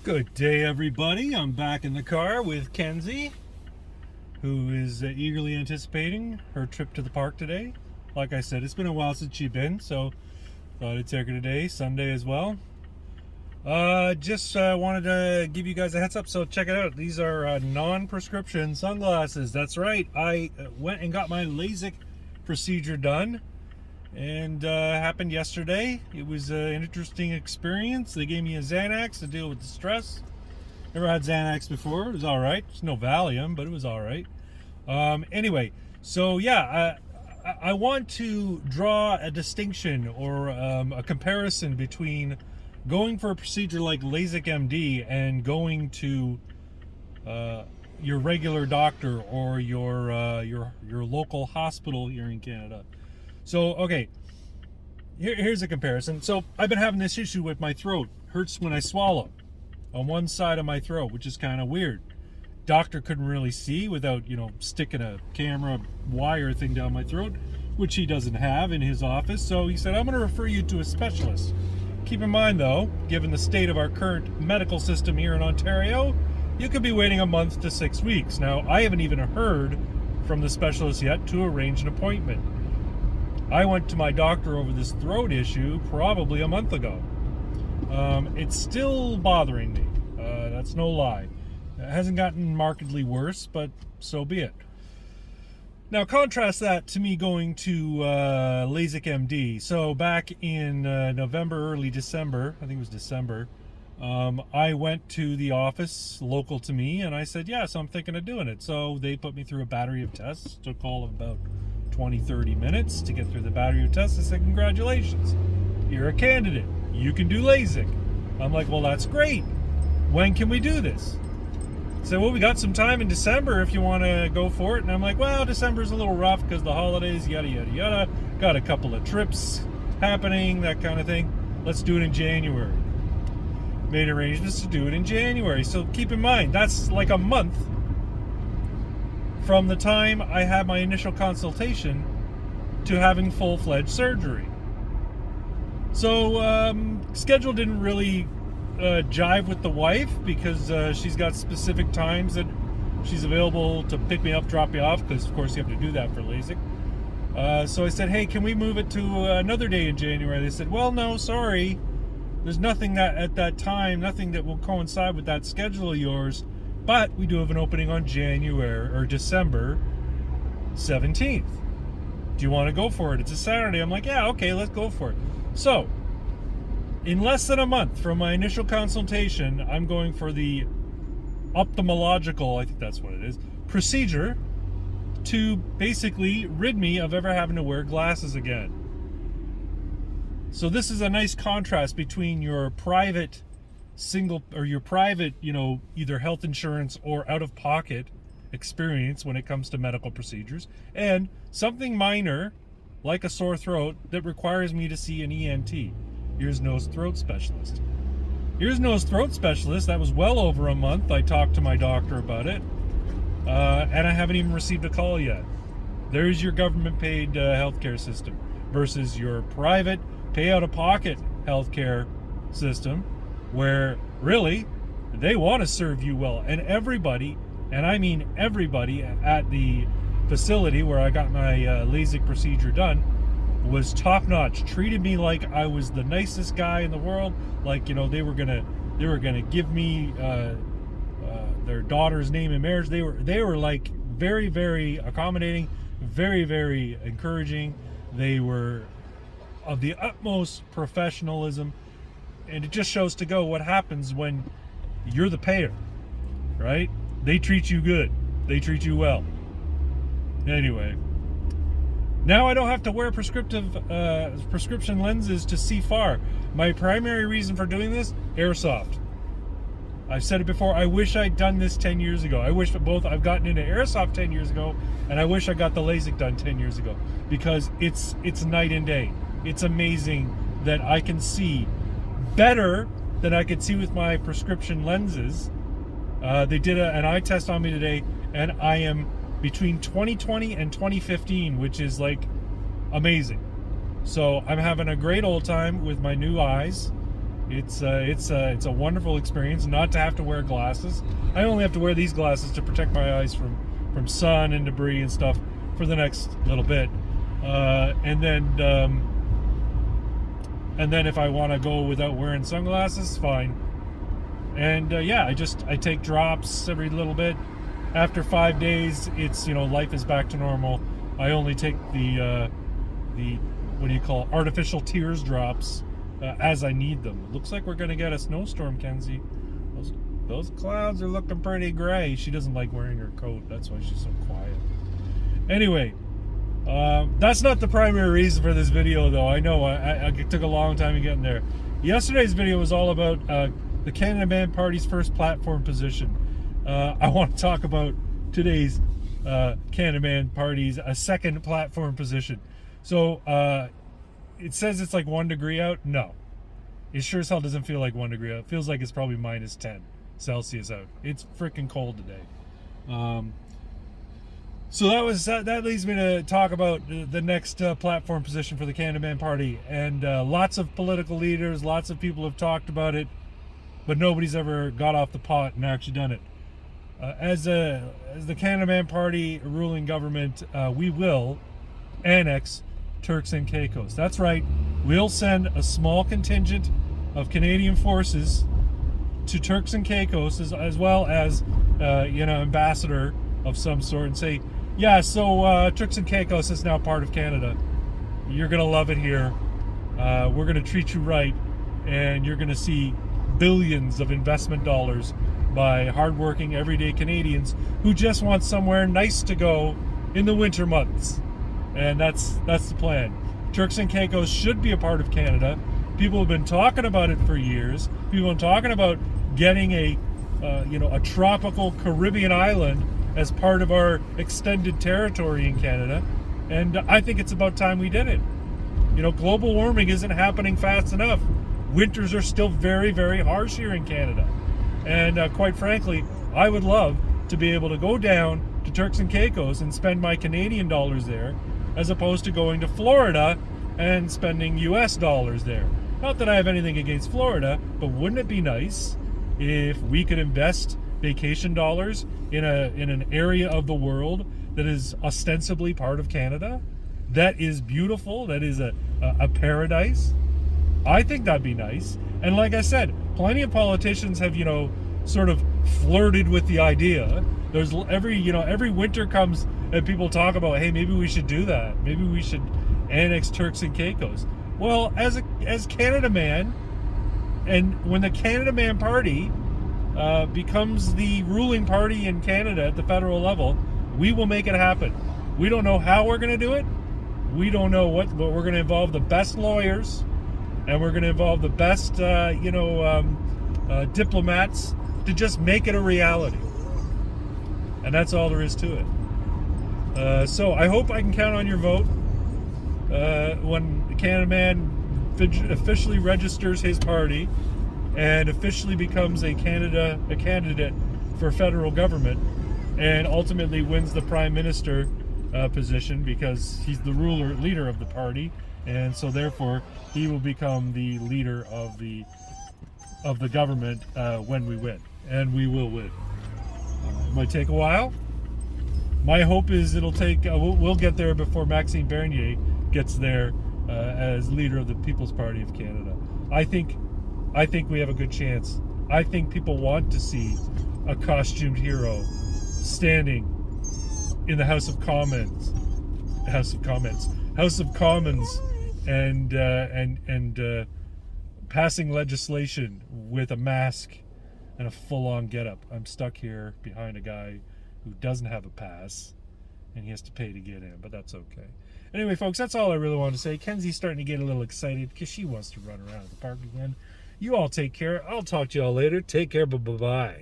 Good day, everybody. I'm back in the car with Kenzie, who is eagerly anticipating her trip to the park today. Like I said, it's been a while since she's been, so thought I'd take her today, Sunday as well. Just wanted to give you guys a heads up, so check it out. These are non-prescription sunglasses. That's right. I went and got my LASIK procedure done, and happened yesterday. It was an interesting experience. They gave me a Xanax to deal with the stress. Never had Xanax before. It was all right. It's no Valium, but it was all right. Anyway, so yeah, I want to draw a distinction or a comparison between going for a procedure like LASIK MD and going to your regular doctor or your local hospital here in Canada. So, okay, here's a comparison. So, I've been having this issue with my throat. Hurts when I swallow on one side of my throat, which is kind of weird. Doctor couldn't really see without, sticking a camera wire thing down my throat, which he doesn't have in his office. So, he said, I'm going to refer you to a specialist. Keep in mind, though, given the state of our current medical system here in Ontario, you could be waiting a month to 6 weeks. Now, I haven't even heard from the specialist yet to arrange an appointment. I went to my doctor over this throat issue probably a month ago. It's still bothering me. That's no lie. It hasn't gotten markedly worse, but so be it. Now, contrast that to me going to LASIK MD. So back in November, early December, I think it was December, I went to the office local to me, and I said, yes, I'm thinking of doing it. So they put me through a battery of tests. It took all of about 20-30 minutes to get through the battery of tests. I said, congratulations, you're a candidate, you can do LASIK. I'm like, well, that's great, when can we do this? So, well, we got some time in December if you want to go for it. And I'm like, well, December's a little rough because the holidays, yada yada yada, got a couple of trips happening, that kind of thing. Let's do it in January. Made arrangements to do it in January. So keep in mind, that's like a month from the time I had my initial consultation to having full-fledged surgery. So schedule didn't really jive with the wife because she's got specific times that she's available to pick me up, drop me off, because of course you have to do that for LASIK. So I said, hey, can we move it to another day in January? They said, well, no, sorry. There's nothing that at that time, nothing that will coincide with that schedule of yours. But we do have an opening on December 17th. Do you want to go for it? It's a Saturday. I'm like, yeah, okay, let's go for it. So, in less than a month from my initial consultation, I'm going for the ophthalmological, I think that's what it is, procedure to basically rid me of ever having to wear glasses again. So this is a nice contrast between your private either health insurance or out-of-pocket experience when it comes to medical procedures, and something minor like a sore throat that requires me to see an ENT, ears, nose, throat specialist. Ears, nose, throat specialist, that was well over a month. I talked to my doctor about it, and I haven't even received a call yet. There's your government-paid healthcare system versus your private pay-out-of-pocket healthcare system, where really they want to serve you well. And everybody, and I mean everybody at the facility where I got my LASIK procedure done was top-notch, treated me like I was the nicest guy in the world, like they were gonna give me their daughter's name in marriage. They were like very, very accommodating, very, very encouraging. They were of the utmost professionalism. And it just shows to go what happens when you're the payer, right? They treat you good. They treat you well. Anyway, now I don't have to wear prescription lenses to see far. My primary reason for doing this, airsoft. I've said it before, I wish I'd done this 10 years ago. I wish that both I've gotten into airsoft 10 years ago, and I wish I got the LASIK done 10 years ago, because it's night and day. It's amazing that I can see better than I could see with my prescription lenses. They did an eye test on me today, and I am between 2020 and 2015, which is like amazing. So I'm having a great old time with my new eyes. It's a wonderful experience not to have to wear glasses. I only have to wear these glasses to protect my eyes from sun and debris and stuff for the next little bit, and then if I want to go without wearing sunglasses, fine. And yeah, I take drops every little bit. After 5 days, it's life is back to normal. I only take the what do you call it, artificial tears drops as I need them. It looks like we're gonna get a snowstorm, Kenzie. Those clouds are looking pretty gray. She doesn't like wearing her coat. That's why she's so quiet. Anyway, that's not the primary reason for this video, though. I know I took a long time to get in there. Yesterday's video was all about the Canada Man Party's first platform position. I want to talk about today's Canada Man Party's second platform position. So it says it's like 1 degree out. No, it sure as hell doesn't feel like 1 degree out. It feels like it's probably minus 10 Celsius out. It's freaking cold today. So that leads me to talk about the next platform position for the Canada Man Party, and lots of political leaders, lots of people have talked about it, but nobody's ever got off the pot and actually done it. As the Canada Man Party ruling government, we will annex Turks and Caicos. That's right. We'll send a small contingent of Canadian forces to Turks and Caicos, as well as ambassador of some sort, and say, yeah, so Turks and Caicos is now part of Canada. You're gonna love it here. We're gonna treat you right, and you're gonna see billions of investment dollars by hardworking everyday Canadians who just want somewhere nice to go in the winter months. And that's the plan. Turks and Caicos should be a part of Canada. People have been talking about it for years. People have been talking about getting a tropical Caribbean island as part of our extended territory in Canada. And I think it's about time we did it. Global warming isn't happening fast enough. Winters are still very, very harsh here in Canada. And quite frankly, I would love to be able to go down to Turks and Caicos and spend my Canadian dollars there, as opposed to going to Florida and spending US dollars there. Not that I have anything against Florida, but wouldn't it be nice if we could invest vacation dollars in an area of the world that is ostensibly part of Canada, that is beautiful, that is a paradise? I think that'd be nice. And like I said, plenty of politicians have sort of flirted with the idea. There's every winter comes and people talk about, hey, maybe we should do that. Maybe we should annex Turks and Caicos. Well, as Canada Man, and when the Canada Man Party becomes the ruling party in Canada at the federal level, we will make it happen. We don't know how we're going to do it. We don't know what, but we're going to involve the best lawyers, and we're going to involve the best, diplomats to just make it a reality. And that's all there is to it. So I hope I can count on your vote when the Canada Man officially registers his party and officially becomes a candidate for federal government, and ultimately wins the prime minister position, because he's the leader of the party, and so therefore he will become the leader of the government when we win, and we will win. It might take a while. My hope is it'll take. We'll get there before Maxime Bernier gets there as leader of the People's Party of Canada. I think we have a good chance. I think people want to see a costumed hero standing in the House of Commons, and passing legislation with a mask and a full-on getup. I'm stuck here behind a guy who doesn't have a pass, and he has to pay to get in, but that's okay. Anyway, folks, that's all I really wanted to say. Kenzie's starting to get a little excited because she wants to run around the park again. You all take care. I'll talk to you all later. Take care. Bye-bye.